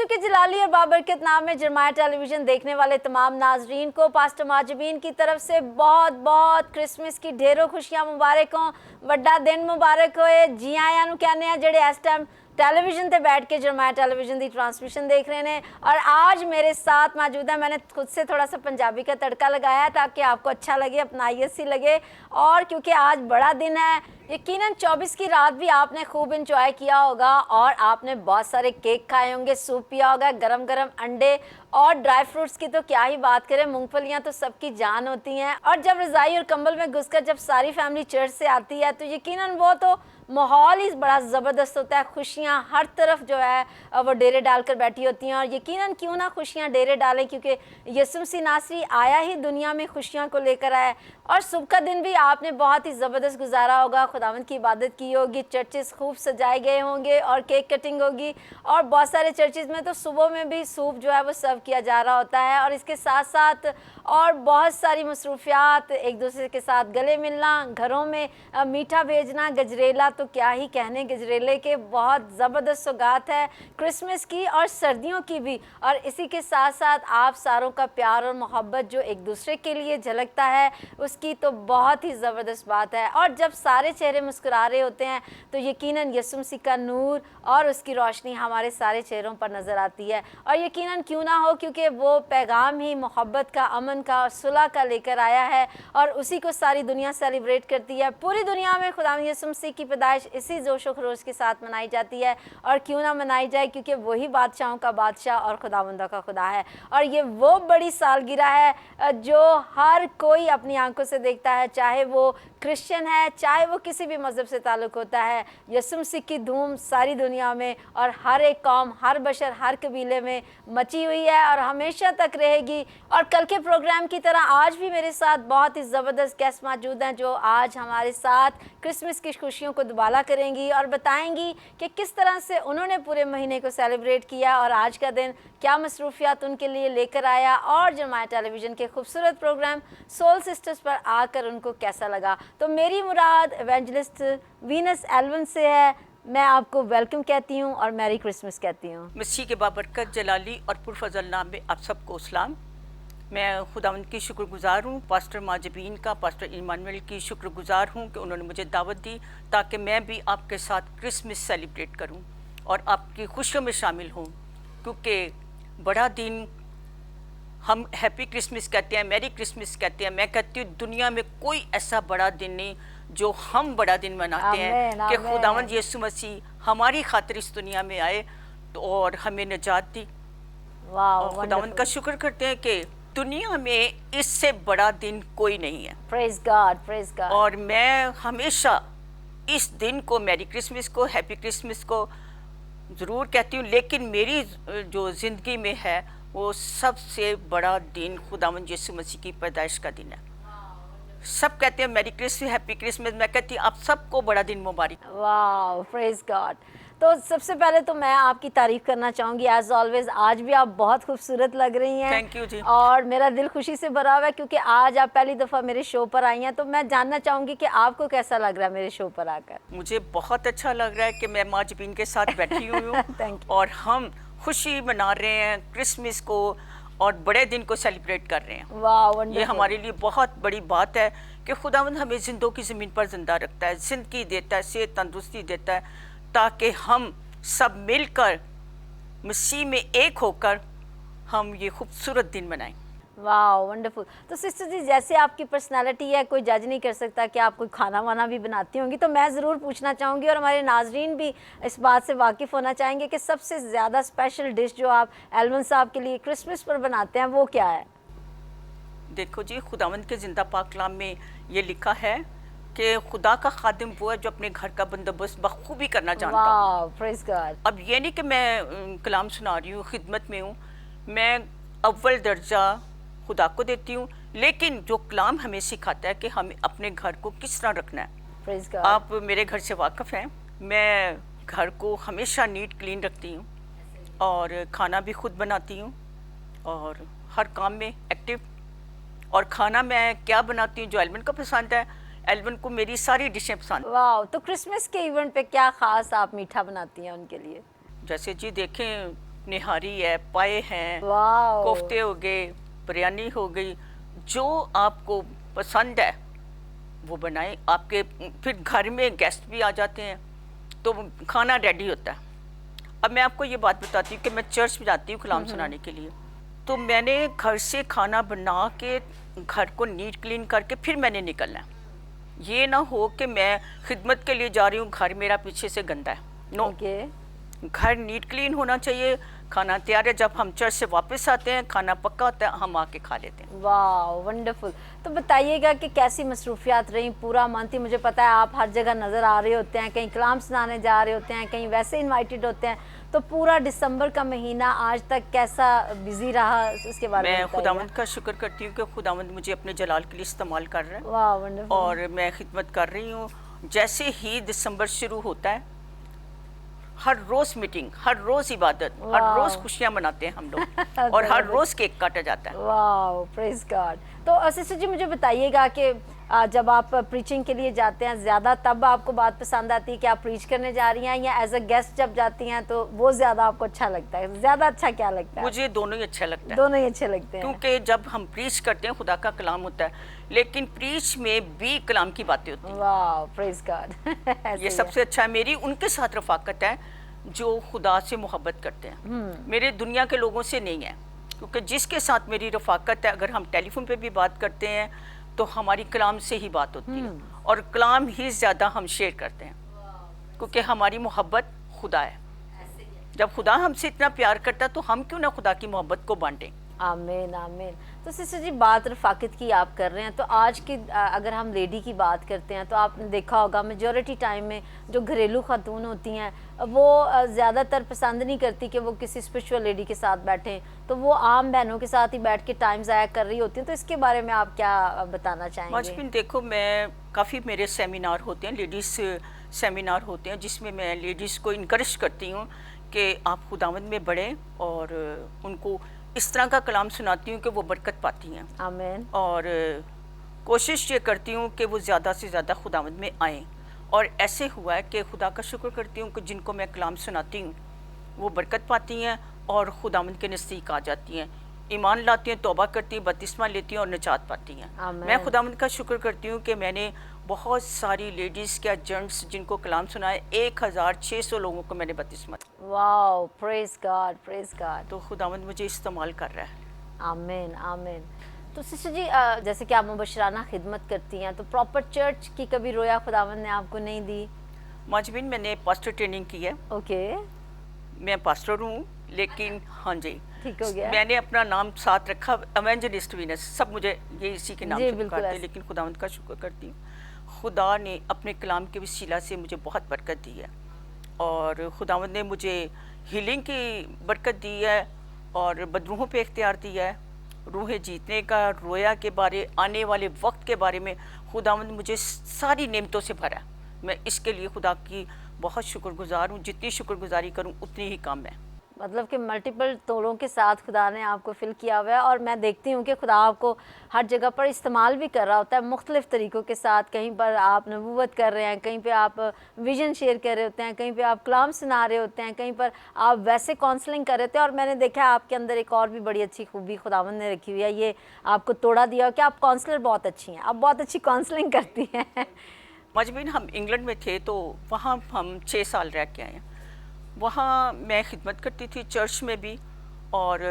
के जलाली और बाबरकत नाम में जरमाया टेलीविज़न देखने वाले तमाम नाजरीन को पास्टर माजबीन की तरफ से बहुत बहुत क्रिसमस की ढेरों खुशियां मुबारक हों, बड़ा दिन मुबारक होए। जी आया नूं कहने आ जेड़े इस टाइम टेलीविज़न पे बैठ के जरमाया टेलीविज़न की ट्रांसमिशन देख रहे हैं। और आज मेरे साथ मौजूद है, मैंने खुद से थोड़ा सा पंजाबी का तड़का लगाया ताकि आपको अच्छा लगे, अपनाइयत सी लगे। और क्योंकि आज बड़ा दिन है, यकीनन 24 की रात भी आपने खूब इंजॉय किया होगा और आपने बहुत सारे केक खाए होंगे, सूप पिया होगा, गरम गरम अंडे और ड्राई फ्रूट्स की तो क्या ही बात करें, मूंगफलियां तो सबकी जान होती हैं। और जब रज़ाई और कंबल में घुसकर जब सारी फैमिली चर्च से आती है तो यकीनन वो तो माहौल ही बड़ा ज़बरदस्त होता है। खुशियाँ हर तरफ जो है वो डेरे डालकर बैठी होती हैं। और यकीनन क्यों ना खुशियाँ डेरे डालें, क्योंकि यीशु मसीह नासरी आया ही दुनिया में खुशियाँ को लेकर आया। और सुबह का दिन भी आपने बहुत ही ज़बरदस्त गुजारा होगा, खुदावंद की इबादत की होगी, चर्चेस खूब सजाए गए होंगे और केक कटिंग होगी। और बहुत सारे चर्चेज़ में तो सुबह में भी सूप जो है वो सर्व किया जा रहा होता है। और इसके साथ साथ और बहुत सारी मसरूफियात, एक दूसरे के साथ गले मिलना, घरों में मीठा भेजना, गजरेला तो क्या ही कहने, गजरेले के बहुत ज़बरदस्त सौगात है क्रिसमस की और सर्दियों की भी। और इसी के साथ साथ आप सारों का प्यार और मोहब्बत जो एक दूसरे के लिए झलकता है, उसकी तो बहुत ही ज़बरदस्त बात है। और जब सारे चेहरे मुस्कुरा रहे होते हैं तो यकीनन यीशु मसीह का नूर और उसकी रोशनी हमारे सारे चेहरों पर नज़र आती है। और यकीनन क्यों ना हो, क्योंकि वो पैगाम ही मोहब्बत का, अमन का और सुलह का लेकर आया है और उसी को सारी दुनिया सेलिब्रेट करती है। पूरी दुनिया में खुदा यीशु मसीह की पैदाइश इसी जोश व खरोश के साथ मनाई जाती है। और क्यों ना मनाई जाए, क्योंकि वही बादशाहों का बादशाह और खुदावंदा का खुदा है। और ये वो बड़ी सालगिरह है जो हर कोई अपनी आंखों से देखता है, चाहे वो क्रिश्चियन है, चाहे वो किसी भी मज़हब से ताल्लुक़ होता है। यीशु मसीह की धूम सारी दुनिया में और हर एक कौम, हर बशर, हर कबीले में मची हुई है और हमेशा तक रहेगी। और कल के प्रोग्राम की तरह आज भी मेरे साथ बहुत ही ज़बरदस्त गेस्ट मौजूद हैं जो आज हमारे साथ क्रिसमस की खुशियों को दुबाला करेंगी और बताएंगी कि किस तरह से उन्होंने पूरे महीने को सेलिब्रेट किया और आज का दिन क्या मसरूफियात उनके लिए लेकर आया और जरमाया टेलीविज़न के खूबसूरत प्रोग्राम सोल सिस्टर्स पर आकर उनको कैसा लगा। तो मेरी मुराद इवेंजलिस्ट वीनस एल्वन से है। मैं आपको वेलकम कहती हूँ और मैरी क्रिसमस कहती हूँ। मसीह के बाबरकत, जलाली और पुरफजल नाम में आप सबको सलाम। मैं खुदावंद की शुक्रगुजार हूँ, पास्टर माजबीन का, पास्टर इमानुएल की शुक्रगुजार हूँ कि उन्होंने मुझे दावत दी ताकि मैं भी आपके साथ क्रिसमस सेलिब्रेट करूँ और आपकी खुशियों में शामिल हूँ। क्योंकि बड़ा दिन, हम हैप्पी क्रिसमस कहते हैं, मैरी क्रिसमस कहते हैं। मैं कहती हूँ दुनिया में कोई ऐसा बड़ा दिन नहीं जो हम बड़ा दिन मनाते हैं कि खुदावंद यीशु मसीह हमारी खातिर इस दुनिया में आए तो और हमें निजात दी। और खुदावंद का शुक्र करते हैं कि दुनिया में इससे बड़ा दिन कोई नहीं है। Praise God, praise God. और मैं हमेशा इस दिन को, मैरी क्रिसमस को, हैप्पी क्रिसमस को ज़रूर कहती हूँ। लेकिन मेरी जो ज़िंदगी में है वो सबसे बड़ा दिन खुदावंद यीशु मसीह की पैदाइश का दिन है। सब कहते हैं मैरी क्रिसमस, हैप्पी क्रिसमस, मैं कहती हूँ आप सबको बड़ा दिन मुबारक। वाह, प्रेज गॉड। तो सबसे पहले तो मैं आपकी तारीफ करना चाहूँगी एज ऑलवेज। आज भी आप बहुत खूबसूरत लग रही हैं। थैंक यू जी। और मेरा दिल खुशी से भरा हुआ है क्योंकि आज आप पहली दफ़ा मेरे शो पर आई हैं। तो मैं जानना चाहूँगी कि आपको कैसा लग रहा है मेरे शो पर आकर। मुझे बहुत अच्छा लग रहा है कि मैं माजबीन के साथ बैठी हुई हूँ और हम खुशी मना रहे हैं क्रिसमस को और बड़े दिन को सेलिब्रेट कर रहे हैं। वाह, ये हमारे लिए बहुत बड़ी बात है कि खुदावंद हमें जिंदों की ज़मीन पर जिंदा रखता है, ज़िंदगी देता है, सेहत तंदुरुस्ती देता है, ताकि हम सब मिलकर मसीह में एक होकर हम ये खूबसूरत दिन मनाएं। वाह, वंडरफुल। तो सिस्टर जी, जैसे आपकी पर्सनालिटी है, कोई जज नहीं कर सकता कि आप कोई खाना वाना भी बनाती होंगी, तो मैं ज़रूर पूछना चाहूँगी और हमारे नाजरीन भी इस बात से वाकिफ़ होना चाहेंगे कि सबसे ज़्यादा स्पेशल डिश जो आप एल्वन साहब के लिए क्रिसमस पर बनाते हैं वो क्या है? देखो जी, खुदावंद के जिंदा पाक कलाम में ये लिखा है कि खुदा का खादिम वो है जो अपने घर का बंदोबस्त बखूबी करना जानता है। वाह, प्रेज़ गॉड। अब ये नहीं कि मैं कलाम सुना रही हूँ, खिदमत में हूँ, मैं अव्वल दर्जा खुदा को देती हूँ, लेकिन जो कलाम हमें सिखाता है कि हमें अपने घर को किस तरह रखना है। Praise God. आप मेरे घर से वाकिफ़ हैं, मैं घर को हमेशा नीट क्लीन रखती हूँ और खाना भी खुद बनाती हूँ और हर काम में एक्टिव। और खाना मैं क्या बनाती हूँ जो एल्वन को पसंद है, एल्वन को मेरी सारी डिशें पसंद। वाह, तो क्रिसमस के इवेंट पे क्या ख़ास आप मीठा बनाती हैं उनके लिए? जैसे जी देखें, निहारी है, पाए हैं, वाओ। कोफ्ते हो गए, बिरयानी हो गई, जो आपको पसंद है वो बनाएं। आपके फिर घर में गेस्ट भी आ जाते हैं तो खाना रेडी होता है। अब मैं आपको ये बात बताती हूँ कि मैं चर्च में जाती हूँ कलाम सुनाने के लिए, तो मैंने घर से खाना बना के घर को नीट क्लीन करके फिर मैंने निकलना है। ये ना हो कि मैं खिदमत के लिए जा रही हूँ, घर मेरा पीछे से गंदा है। No, okay. घर नीट क्लीन होना चाहिए, खाना तैयार है, जब हम चर्च से वापस आते हैं खाना पक्का होता है, हम आके खा लेते हैं। वाह, वंडरफुल। तो बताइएगा कि कैसी मसरूफियात रही पूरा मंथ ही। मुझे पता है आप हर जगह नज़र आ रहे होते हैं, कहीं कलाम सुनाने जा रहे होते हैं, कहीं वैसे इनवाइटेड होते हैं। तो पूरा दिसंबर का महीना आज तक कैसा बिजी रहा, उसके बारे में मैं बताइएगा। खुदावंद का शुक्र करती हूँ कि खुदावंद मुझे अपने जलाल के लिए इस्तेमाल कर रहा है वाह, वंडरफुल। और मैं खिदमत कर रही हूँ। जैसे ही दिसंबर शुरू होता है, हर रोज मीटिंग, हर रोज इबादत, हर रोज खुशियाँ मनाते हैं हम लोग और हर रोज केक काटा जाता है। वाह, प्रेज गॉड। तो सिस्टर जी मुझे बताइएगा कि जब आप प्रीचिंग के लिए जाते हैं, ज़्यादा तब आपको बात पसंद आती है कि आप प्रीच करने जा रही हैं, या एज अ गेस्ट जब जाती हैं तो वो ज़्यादा आपको अच्छा लगता है? ज़्यादा अच्छा क्या लगता है? मुझे दोनों ही अच्छा लगता है। दोनों ही अच्छे लगते हैं, क्योंकि जब हम प्रीच करते हैं खुदा का कलाम होता है, लेकिन प्रीच में भी कलाम की बातें होती हैं। वाह, प्रेज गॉड। ये सबसे अच्छा है। मेरी उनके साथ रफाकत है जो खुदा से मोहब्बत करते हैं, मेरे दुनिया के लोगों से नहीं है। क्योंकि जिसके साथ मेरी रफाकत है, अगर हम टेलीफोन पे भी बात करते हैं तो हमारी कलाम से ही बात होती है और कलाम ही ज़्यादा हम शेयर करते हैं, क्योंकि हमारी मोहब्बत खुदा है। जब खुदा हमसे इतना प्यार करता है तो हम क्यों ना खुदा की मोहब्बत को बांटें। आमीन, आमीन। तो सिस्टर जी बात रफ़ाकत की आप कर रहे हैं, तो आज की अगर हम लेडी की बात करते हैं तो आपने देखा होगा मेजॉरिटी टाइम में जो घरेलू खातून होती हैं वो ज़्यादातर पसंद नहीं करती कि वो किसी स्पिरिचुअल लेडी के साथ बैठें, तो वो आम बहनों के साथ ही बैठ के टाइम ज़ाया कर रही होती हैं। तो इसके बारे में आप क्या बताना चाहेंगे? मजबिन देखो, मैं काफ़ी मेरे सेमिनार होते हैं, लेडीज़ सेमिनार होते हैं, जिसमें मैं लेडीज़ को इनकरेज करती हूँ कि आप खुदावंद में बढ़ें और उनको इस तरह का कलाम सुनाती हूँ कि वो बरकत पाती हैं। आमीन। और कोशिश ये करती हूँ कि वो ज़्यादा से ज़्यादा खुदावंद में आएँ। और ऐसे हुआ है कि खुदा का शुक्र करती हूँ कि जिनको मैं कलाम सुनाती हूँ वो बरकत पाती हैं और खुदावंद के नज़दीक आ जाती हैं, ईमान लाती हैं, तौबा करती हैं, बपतिस्मा लेती हैं और निजात पाती हैं। मैं खुदावंद का शुक्र करती हूँ कि मैंने बहुत सारी लेडीज़ क्या जेंट्स जिनको कलाम सुनाए, 1600 लोगों को मैंने बपतिस्मा दिया। Wow, praise God, praise God. तो खुदावंद मुझे इस्तेमाल कर रहा है। आमीन, आमीन। तो सिस्टर जी जैसे कि आप मुबशराना खिदमत करती हैं, तो प्रॉपर चर्च की कभी रोया खुदावंद ने आपको नहीं दी? माजबिन मैंने पास्टर ट्रेनिंग की है। ओके, मैं पास्टर हूँ, लेकिन हाँ जी, ठीक हो गया। मैंने अपना नाम साथ रखा एवेंजलिस्ट वीनस, सब मुझे ये इसी के नाम जी, से बिल्कुल पुकारते हैं, ऐसे। लेकिन खुदावंद का शुक्र करती हूँ खुदा ने अपने कलाम के वसीला से मुझे बहुत बरकत दी है और खुदावंद ने मुझे हीलिंग की बरकत दी है और बदरूहों पे इख्तियार दिया है, रूहें जीतने का, रोया के बारे, आने वाले वक्त के बारे में खुदावंद मुझे सारी नेमतों से भरा है। मैं इसके लिए खुदा की बहुत शुक्रगुजार हूँ। जितनी शुक्रगुजारी करूँ उतनी ही कम है। मतलब कि मल्टीपल तोड़ों के साथ खुदा ने आपको फिल किया हुआ है, और मैं देखती हूँ कि खुदा आपको हर जगह पर इस्तेमाल भी कर रहा होता है मुख्तलिफ़ तरीक़ों के साथ। कहीं पर आप नबूवत कर रहे हैं, कहीं पे आप विजन शेयर कर रहे होते हैं, कहीं पे आप कलाम सुना रहे होते हैं, कहीं पर आप वैसे काउंसलिंग कर रहे होते हैं। और मैंने देखा है आपके अंदर एक और भी बड़ी अच्छी खूबी खुदावंद ने रखी हुई है, ये आपको तोड़ा दिया हो कि आप काउंसलर बहुत अच्छी हैं, आप बहुत अच्छी काउंसलिंग करती हैं। मजबून हम इंग्लैंड में थे तो वहाँ हम 6 साल रह के आए हैं। वहाँ मैं खिदमत करती थी चर्च में भी, और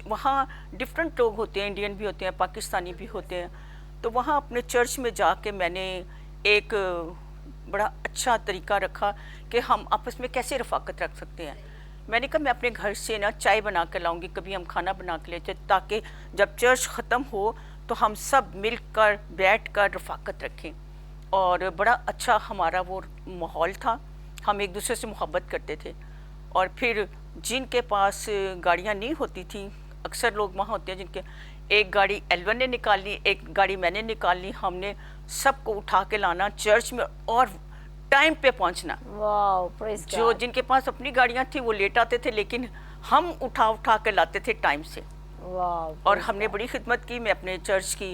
वहाँ डिफरेंट लोग होते हैं, इंडियन भी होते हैं, पाकिस्तानी भी होते हैं। तो वहाँ अपने चर्च में जाके मैंने एक बड़ा अच्छा तरीका रखा कि हम आपस में कैसे रफाकत रख सकते हैं। मैंने कहा मैं अपने घर से ना चाय बना कर लाऊंगी, कभी हम खाना बना के लेते, ताकि जब चर्च ख़त्म हो तो हम सब मिलकर बैठकर रफाकत रखें। और बड़ा अच्छा हमारा वो माहौल था, हम एक दूसरे से मोहब्बत करते थे। और फिर जिनके पास गाड़ियाँ नहीं होती थी, अक्सर लोग वहाँ होते हैं जिनके, एक गाड़ी एल्वन ने निकाल ली, एक गाड़ी मैंने निकाल ली, हमने सबको उठा के लाना चर्च में और टाइम पे पहुँचना। Wow, praise God. जो जिनके पास अपनी गाड़ियाँ थी वो लेट आते थे, लेकिन हम उठा उठा के लाते थे टाइम से। वाओ, और हमने बड़ी खिदमत की। मैं अपने चर्च की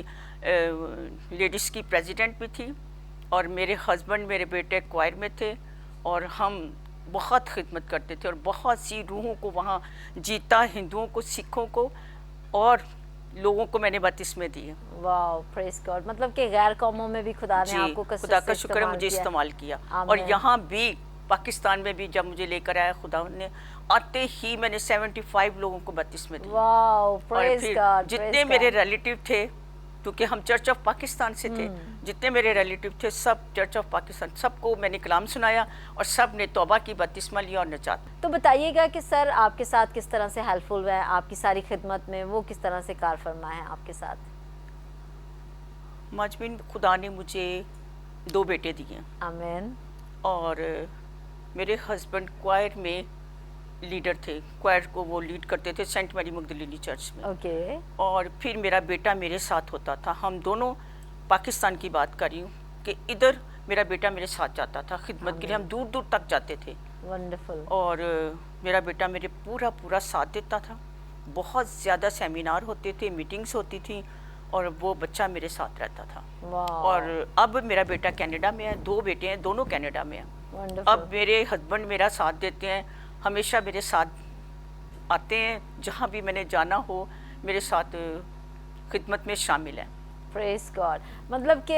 लेडीज़ की प्रेसिडेंट भी थी और मेरे हस्बैंड, मेरे बेटे क्वायर में थे और हम बहुत खिदमत करते थे और बहुत सी रूहों को वहाँ जीता, हिंदुओं को, सिखों को और लोगों को मैंने बपतिस्मे दिए। वाह, प्रेज गॉड। मतलब कि गैर कौमों में भी खुदा ने जी, आपको कसरत खुदा का से शुक्र है मुझे किया। इस्तेमाल किया। और आमीन। यहाँ भी पाकिस्तान में भी जब मुझे लेकर आया खुदा ने, आते ही मैंने 75 लोगों को बपतिस्मे दिए। वाह, और प्रेज फिर गॉड। जितने मेरे रिलेटिव थे, क्योंकि हम चर्च ऑफ पाकिस्तान से थे, जितने मेरे रिलेटिव थे सब चर्च ऑफ पाकिस्तान, सबको मैंने कलाम सुनाया और सब ने तौबा की, बपतिस्मा लिया और नजात। तो बताइएगा कि सर आपके साथ किस तरह से हेल्पफुल है, आपकी सारी खिदमत में वो किस तरह से कार फरमा है आपके साथ? माजमीन, खुदा ने मुझे 2 बेटे दिए आमीन। और मेरे हस्बैंड क्वायर में लीडर थे, क्वायर को वो लीड करते थे सेंट मैरी मगदलिनी चर्च में। ओके। और फिर मेरा बेटा मेरे साथ होता था। हम दोनों, पाकिस्तान की बात कर रही हूँ, कि इधर मेरा बेटा मेरे साथ जाता था खिदमत के लिए, हम दूर दूर तक जाते थे। वंडरफुल। और मेरा बेटा मेरे पूरा पूरा साथ देता था। बहुत ज़्यादा सेमिनार होते थे, मीटिंग्स होती थी और वो बच्चा मेरे साथ रहता था। वाह, और अब मेरा बेटा कनाडा में है, 2 बेटे हैं, दोनों कनाडा में हैं। वंडरफुल। अब मेरे हस्बैंड मेरा साथ देते हैं, हमेशा मेरे साथ आते हैं, जहाँ भी मैंने जाना हो मेरे साथ खिदमत में शामिल हैं। Praise God. मतलब कि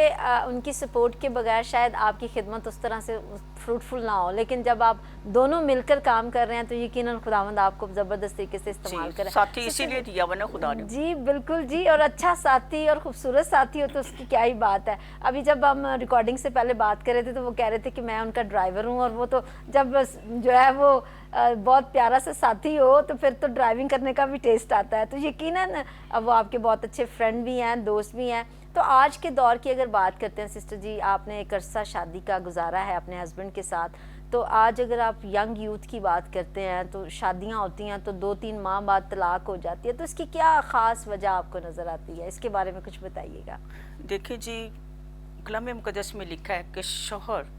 उनकी सपोर्ट के बगैर शायद आपकी खिदमत उस तरह से फ्रूटफुल ना हो, लेकिन जब आप दोनों मिलकर काम कर रहे हैं तो यकीनन खुदावंद आपको ज़बरदस्त तरीके से इस्तेमाल करें। साथी इसीलिए दिया वरना खुदा ने। जी बिल्कुल जी, और अच्छा साथी और खूबसूरत साथी हो तो उसकी क्या ही बात है। अभी जब हम रिकॉर्डिंग से पहले बात कर रहे थे तो वो कह रहे थे कि मैं उनका ड्राइवर हूँ, और वो तो जब जो है वो बहुत प्यारा सा साथी हो तो फिर तो ड्राइविंग करने का भी टेस्ट आता है। तो यकीनन वो आपके बहुत अच्छे फ्रेंड भी हैं, दोस्त भी हैं। तो आज के दौर की अगर बात करते हैं सिस्टर जी, आपने एक अरसा शादी का गुजारा है अपने हस्बैंड के साथ, तो आज अगर आप यंग यूथ की बात करते हैं तो शादियां होती हैं तो 2-3 माह बाद तलाक हो जाती है, तो इसकी क्या ख़ास वजह आपको नज़र आती है? इसके बारे में कुछ बताइएगा। देखिए जी, कलाम मुक़द्दस में लिखा है कि शौहर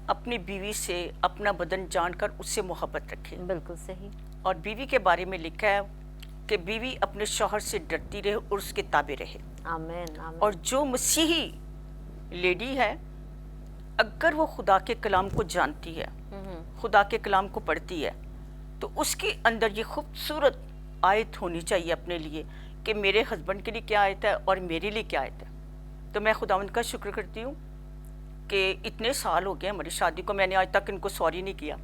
अपनी बीवी से अपना बदन जानकर उससे मोहब्बत रखे। बिल्कुल सही। और बीवी के बारे में लिखा है कि बीवी अपने शौहर से डरती रहे और उसके ताबे रहे। आमीन, आमीन। और जो मसीही लेडी है, अगर वो खुदा के कलाम को जानती है, खुदा के कलाम को पढ़ती है, तो उसके अंदर ये खूबसूरत आयत होनी चाहिए अपने लिए कि मेरे हस्बैंड के लिए क्या आयत है और मेरे लिए क्या आयत है। तो मैं खुदावंद का शुक्र करती हूँ कि इतने साल हो गए हमारी शादी को, मैंने आज तक इनको सॉरी नहीं किया।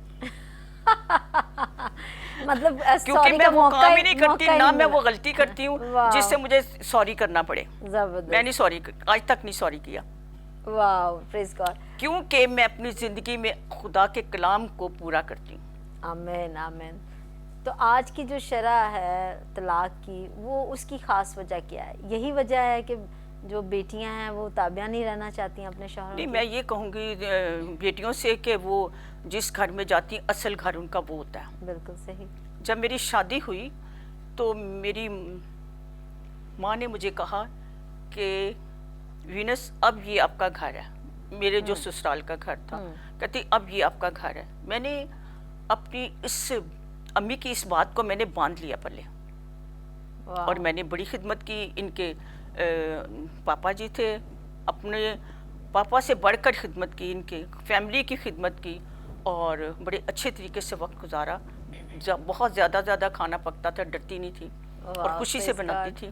मतलब क्योंकि मैं वो काम ही नहीं करती, ना मैं वो गलती करती हूँ वाह। जिससे मुझे सॉरी करना पड़े। जबरदस्त। मैं नहीं सॉरी, आज तक नहीं सॉरी किया, वाह, प्रेज गॉड। क्योंकि मैं अपनी ज़िंदगी में खुदा के कलाम को पूरा करती हूँ। आमीन, आमीन। तो आज की जो शरह है तलाक की, वो उसकी ख़ास वजह क्या है? यही वजह है कि जो बेटियां हैं वो ताबिया नहीं रहना चाहती हैं अपने शौहरों नहीं, की? मैं ये कहूँगी बेटियों से कि वो जिस घर में जाती हैं, असल घर उनका वो होता है। बिल्कुल सही। जब मेरी शादी हुई तो मेरी माँ ने मुझे कहा कि वीनस, अब ये आपका घर है। मेरे जो ससुराल का घर था, कहती अब ये आपका घर है। मैंने अपनी इस अम्मी की इस बात को मैंने बांध लिया पहले, वाह। और मैंने बड़ी खिदमत की। इनके पापा जी थे, अपने पापा से बढ़कर खिदमत की, इनके फैमिली की खिदमत की, और बड़े अच्छे तरीके से वक्त गुजारा। जब बहुत ज़्यादा खाना पकता था, डरती नहीं थी और खुशी से बनाती थी।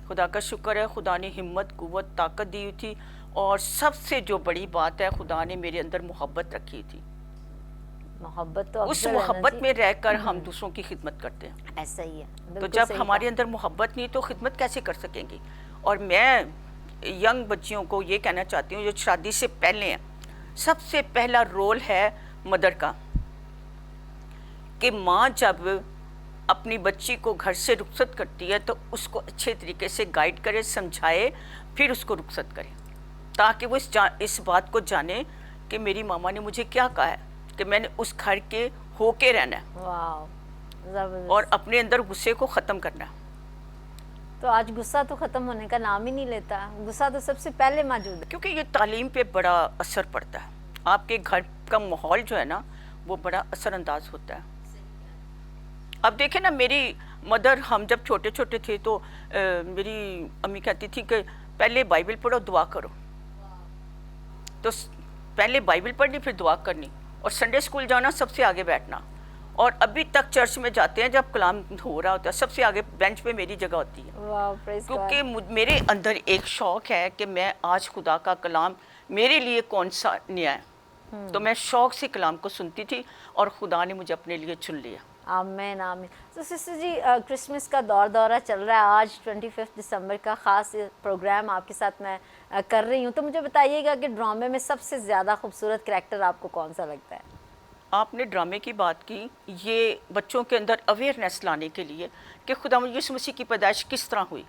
खुदा का शुक्र है, खुदा ने हिम्मत, कुव्वत, ताकत दी थी, और सबसे जो बड़ी बात है, खुदा ने मेरे अंदर मोहब्बत रखी थी। मोहब्बत तो उस अफजल है ना मोहब्बत जी। में रहकर हम दूसरों की खिदमत करते हैं। ऐसा ही है, तो बिल्कुल जब सही हमारे कहा। अंदर मोहब्बत नहीं तो खिदमत कैसे कर सकेंगे। और मैं यंग बच्चियों को ये कहना चाहती हूँ जो शादी से पहले हैं, सबसे पहला रोल है मदर का, कि माँ जब अपनी बच्ची को घर से रुखसत करती है तो उसको अच्छे तरीके से गाइड करे, समझाए, फिर उसको रुखसत करे, ताकि वो इस बात को जाने कि मेरी मामा ने मुझे क्या कहा है, कि मैंने उस घर के होके रहना है वाह, जबरदस्त। और अपने अंदर गुस्से को ख़त्म करना है। तो आज गुस्सा तो ख़त्म होने का नाम ही नहीं लेता, गुस्सा तो सबसे पहले मौजूद है। क्योंकि ये तालीम पे बड़ा असर पड़ता है। आपके घर का माहौल जो है ना, वो बड़ा असरअंदाज होता है। अब देखें ना, मेरी मदर, हम जब छोटे छोटे थे तो मेरी अम्मी कहती थी कि पहले बाइबल पढ़ो, दुआ करो। तो पहले बाइबल पढ़नी, फिर दुआ करनी, और संडे स्कूल जाना, सबसे आगे बैठना। और अभी तक चर्च में जाते हैं, जब कलाम हो रहा होता है सबसे आगे बेंच पे मेरी जगह होती है। वाह, praise God। क्योंकि मेरे अंदर एक शौक है कि मैं आज खुदा का कलाम मेरे लिए कौन सा नया है, तो मैं शौक से कलाम को सुनती थी और खुदा ने मुझे अपने लिए चुन लिया। आमीन आमीन। तो सिस्टर जी, क्रिसमस का दौरा चल रहा है, आज 25 दिसंबर का ख़ास प्रोग्राम आपके साथ मैं कर रही हूँ, तो मुझे बताइएगा कि ड्रामे में सबसे ज़्यादा खूबसूरत कैरेक्टर आपको कौन सा लगता है? आपने ड्रामे की बात की, ये बच्चों के अंदर अवेयरनेस लाने के लिए कि खुदा यीशु मसीह की पैदाइश किस तरह हुई।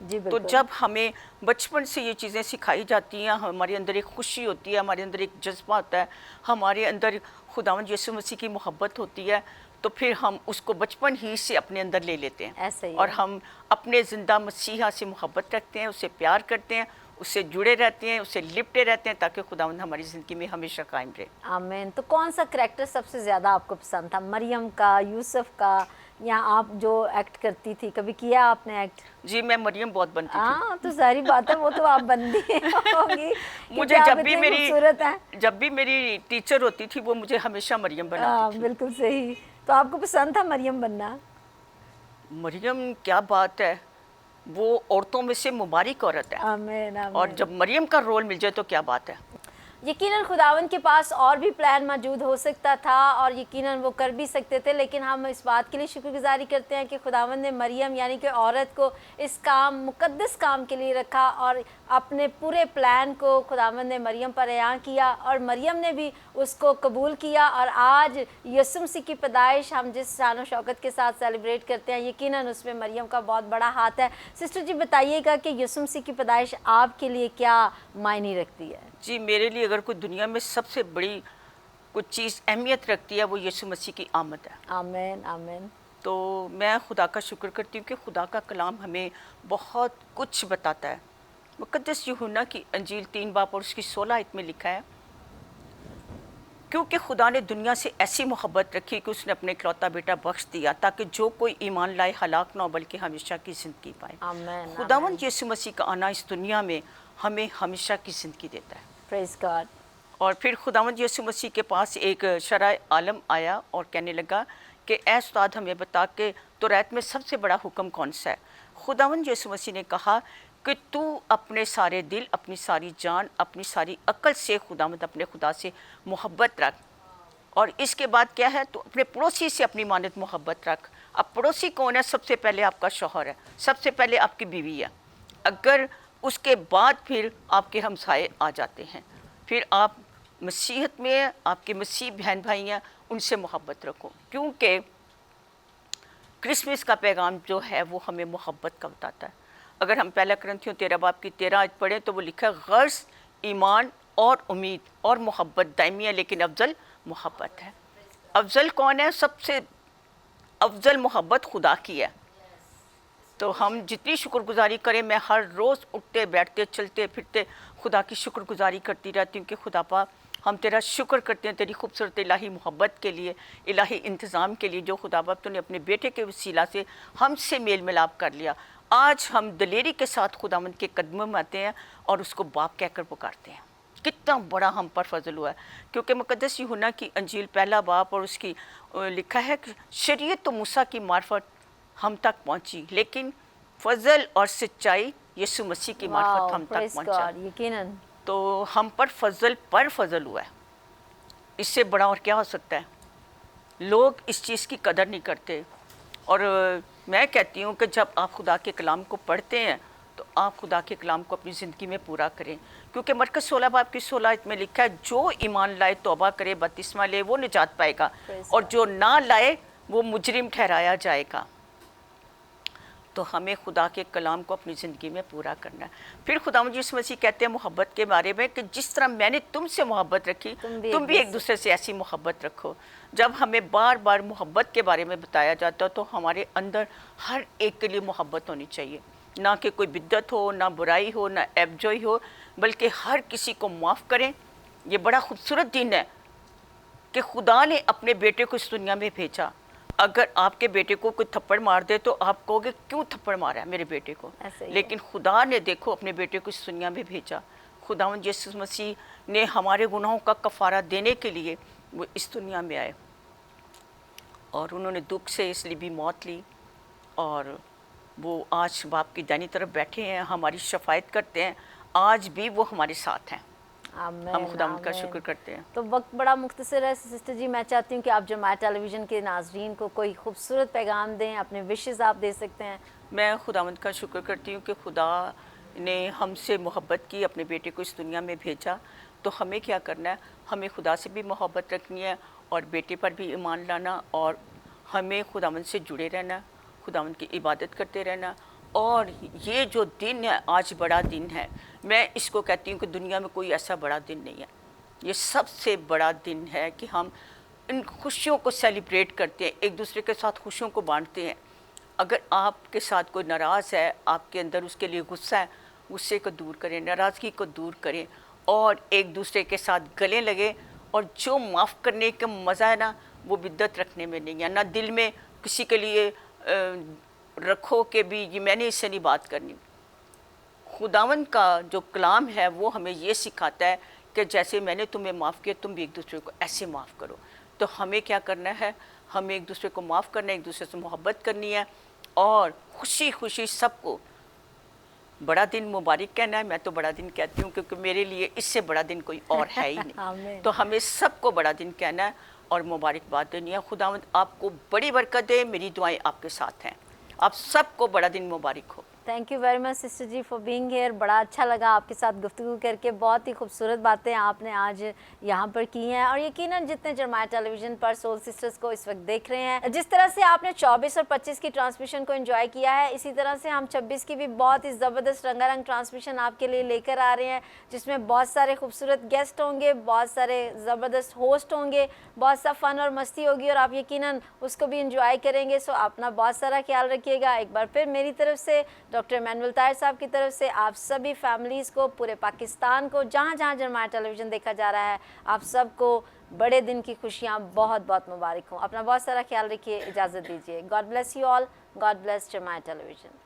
जी तो बिल्कुल। जब हमें बचपन से ये चीज़ें सिखाई जाती हैं, हमारे अंदर एक खुशी होती है, हमारे अंदर एक जज्बा होता है, हमारे अंदर खुदावंद यीशु मसीह की मोहब्बत होती है, तो फिर हम उसको बचपन ही से अपने अंदर ले लेते हैं। ऐसे ही और है। हम अपने ज़िंदा मसीहा से मोहब्बत रखते हैं, उससे प्यार करते हैं, उससे जुड़े रहते हैं, उससे लिपटे रहते हैं, ताकि खुदावंद हमारी ज़िंदगी में हमेशा कायम रहे। आमीन। तो कौन सा कैरेक्टर सबसे ज़्यादा आपको पसंद था, मरियम का, यूसुफ का, या आप जो एक्ट करती थी, कभी किया आपने एक्ट? जी, मैं मरियम बहुत बनती थी। हाँ, तो सारी बात है, वो तो आप बनती होगी मुझे जब भी खूबसूरत है। मेरी टीचर होती थी, वो मुझे हमेशा मरियम बनाती थी। बिल्कुल सही। तो आपको पसंद था मरियम बनना? मरियम क्या बात है, वो औरतों में से मुबारक औरत है। आमीन आमीन। और जब मरियम का रोल मिल जाए तो क्या बात है। यकीनन खुदावन के पास और भी प्लान मौजूद हो सकता था और यकीनन वो कर भी सकते थे, लेकिन हम इस बात के लिए शुक्रगुजारी करते हैं कि खुदावन ने मरियम यानी कि औरत को इस काम, मुकद्दस काम के लिए रखा और अपने पूरे प्लान को खुदावन ने मरियम पर अयां किया और मरियम ने भी उसको कबूल किया। और आज यीशु मसीह की पैदाइश हम जिस शान शौकत के साथ सेलिब्रेट करते हैं, यकीनन उसमें मरियम का बहुत बड़ा हाथ है। सिस्टर जी, बताइएगा कि यीशु मसीह की पैदाइश आपके लिए क्या मायने रखती है? जी, मेरे लिए अगर कोई दुनिया में सबसे बड़ी कुछ चीज़ अहमियत रखती है, वो यीशु मसीह की आमद है। आमीन आमीन। तो मैं खुदा का शुक्र करती हूँ कि खुदा का कलाम हमें बहुत कुछ बताता है। मुकद्दस यूहन्ना की अंजील 3 बाब और उसकी 16 आयत में लिखा है, क्योंकि खुदा ने दुनिया से ऐसी मोहब्बत रखी कि उसने अपने इकलौता बेटा बख्श दिया, ताकि जो कोई ईमान लाए हलाक ना हो बल्कि हमेशा की ज़िंदगी पाए। आमीन। खुदावंद यीशु मसीह का आना इस दुनिया में हमें हमेशा की ज़िंदगी देता है। Praise God. और फिर खुदावंद यीशु मसीह के पास एक शराय आलम आया और कहने लगा कि ऐ उस्ताद, हमें बता के तौरात में सबसे बड़ा हुक्म कौन सा है। खुदावंद यीशु मसीह ने कहा कि तू अपने सारे दिल, अपनी सारी जान, अपनी सारी अक्ल से खुदावंद अपने खुदा से मोहब्बत रख। और इसके बाद क्या है, तो अपने पड़ोसी से अपनी मानत मोहब्बत रख। अब पड़ोसी कौन है? सबसे पहले आपका शौहर है, सबसे पहले आपकी बीवी है, अगर उसके बाद फिर आपके हमसाए आ जाते हैं, फिर आप मसीहत में आपके मसीह बहन भाई हैं, उनसे मोहब्बत रखो। क्योंकि क्रिसमस का पैगाम जो है वो हमें मोहब्बत का बताता है। अगर हम पहला करंथियों 13 बाब की 13 आयत पढ़ें तो वो लिखा है, गर्ज, ईमान और उम्मीद और मोहब्बत दायमी है, लेकिन अफजल मोहब्बत है। अफजल कौन है? सबसे अफजल मोहब्बत खुदा की है। तो हम जितनी शुक्रगुजारी करें, मैं हर रोज़ उठते बैठते चलते फिरते खुदा की शुक्रगुजारी करती रहती हूँ कि खुदा पा, हम तेरा शुक्र करते हैं तेरी खूबसूरत इलाही मोहब्बत के लिए, इलाही इंतज़ाम के लिए, जो खुदा बाप तूने अपने बेटे के वसीला से हमसे मेल मिलाप कर लिया। आज हम दलेरी के साथ खुदावंद के कदमों में आते हैं और उसको बाप कहकर पुकारते हैं। कितना बड़ा हम पर फजल हुआ है, क्योंकि मुकद्दस यूहन्ना की अंजील 1 बाब और उसकी लिखा है कि शरीयत तो मूसा की मार्फत हम तक पहुंची, लेकिन फजल और सच्चाई यीशु मसीह की मार्फत हम तक पहुंचा। यकीनन तो हम पर फजल हुआ है, इससे बड़ा और क्या हो सकता है। लोग इस चीज़ की कदर नहीं करते। और मैं कहती हूँ कि जब आप खुदा के कलाम को पढ़ते हैं तो आप खुदा के कलाम को अपनी ज़िंदगी में पूरा करें, क्योंकि मरकज़ 16 बाब की 16 आयत में लिखा है, जो ईमान लाए, तौबा करे, बपतिस्मा ले, वो निजात पाएगा, और जो ना लाए वो मुजरिम ठहराया जाएगा। तो हमें खुदा के कलाम को अपनी ज़िंदगी में पूरा करना है। फिर खुदा यीशु मसीह कहते हैं मोहब्बत के बारे में कि जिस तरह मैंने तुमसे मोहब्बत रखी, तुम भी एक दूसरे से ऐसी मोहब्बत रखो। जब हमें बार बार मोहब्बत के बारे में बताया जाता है तो हमारे अंदर हर एक के लिए मोहब्बत होनी चाहिए, ना कि कोई बिद्दत हो, ना बुराई हो, ना एबजोई हो, बल्कि हर किसी को माफ़ करें। ये बड़ा खूबसूरत दिन है कि खुदा ने अपने बेटे को इस दुनिया में भेजा। अगर आपके बेटे को कोई थप्पड़ मार दे तो आप कहोगे क्यों थप्पड़ मारा है मेरे बेटे को, लेकिन खुदा ने देखो अपने बेटे को इस दुनिया में भेजा। खुदावंद यीशु मसीह ने हमारे गुनाहों का कफ़ारा देने के लिए वो इस दुनिया में आए और उन्होंने दुख से इसलिए भी मौत ली और वो आज बाप की दाहिनी तरफ बैठे हैं, हमारी शफायत करते हैं, आज भी वो हमारे साथ हैं। आमीन, हम खुदावंद का आमीन। शुक्र करते हैं। तो वक्त बड़ा मुख्तसर है सिस्टर जी, मैं चाहती हूँ कि आप जमात टेलीविज़न के नाजरीन को कोई खूबसूरत पैगाम दें, अपने विशेज़ आप दे सकते हैं। मैं खुदावंद का शुक्र करती हूँ कि खुदा ने हमसे मोहब्बत की, अपने बेटे को इस दुनिया में भेजा। तो हमें क्या करना है, हमें खुदा से भी मोहब्बत रखनी है और बेटे पर भी ईमान लाना और हमें खुदावंद से जुड़े रहना, खुदावंद की इबादत करते रहना। और ये जो दिन है आज बड़ा दिन है, मैं इसको कहती हूँ कि दुनिया में कोई ऐसा बड़ा दिन नहीं है। ये सबसे बड़ा दिन है कि हम इन खुशियों को सेलिब्रेट करते हैं, एक दूसरे के साथ खुशियों को बांटते हैं। अगर आपके साथ कोई नाराज़ है, आपके अंदर उसके लिए गुस्सा है, गुस्से को दूर करें, नाराज़गी को दूर करें और एक दूसरे के साथ गले लगे। और जो माफ़ करने का मज़ा है ना, वो बिद्दत रखने में नहीं है। ना दिल में किसी के लिए रखो कि भी ये मैंने इससे नहीं बात करनी। खुदावंद का जो कलाम है वो हमें ये सिखाता है कि जैसे मैंने तुम्हें माफ़ किया, तुम भी एक दूसरे को ऐसे माफ़ करो। तो हमें क्या करना है, हमें एक दूसरे को माफ़ करना है, एक दूसरे से मोहब्बत करनी है और खुशी खुशी सबको बड़ा दिन मुबारक कहना है। मैं तो बड़ा दिन कहती हूँ क्योंकि मेरे लिए इससे बड़ा दिन कोई और है ही नहीं। तो हमें सबको बड़ा दिन कहना है और मुबारकबाद देनी है। खुदावंद आपको बड़ी बरकत दे, मेरी दुआएं आपके साथ हैं। आप सबको बड़ा दिन मुबारक हो। Thank you very much sister ji for being here. बड़ा अच्छा लगा आपके साथ गुफ्तगू करके, बहुत ही खूबसूरत बातें आपने आज यहाँ पर की हैं और यकीनन जितने जरमाया टेलीविज़न पर सोल सिस्टर्स को इस वक्त देख रहे हैं, जिस तरह से आपने 24 और 25 की ट्रांसमिशन को एंजॉय किया है, इसी तरह से हम 26 की भी बहुत ही ज़बरदस्त रंगारंग ट्रांसमिशन आपके लिए लेकर आ रहे हैं, जिसमें बहुत सारे खूबसूरत गेस्ट होंगे, बहुत सारे ज़बरदस्त होस्ट होंगे, बहुत सा फ़न और मस्ती होगी और आप यकीनन उसको भी इंजॉय करेंगे। सो अपना बहुत सारा ख्याल रखिएगा। एक बार फिर मेरी तरफ से, डॉक्टर इमानुएल ताहिर साहब की तरफ से, आप सभी फैमिलीज़ को, पूरे पाकिस्तान को, जहाँ जहाँ जरमाया टेलीविज़न देखा जा रहा है, आप सबको बड़े दिन की खुशियाँ बहुत बहुत मुबारक हों। अपना बहुत सारा ख्याल रखिए, इजाज़त दीजिए। God bless you all, God bless जरमाया टेलीविज़न।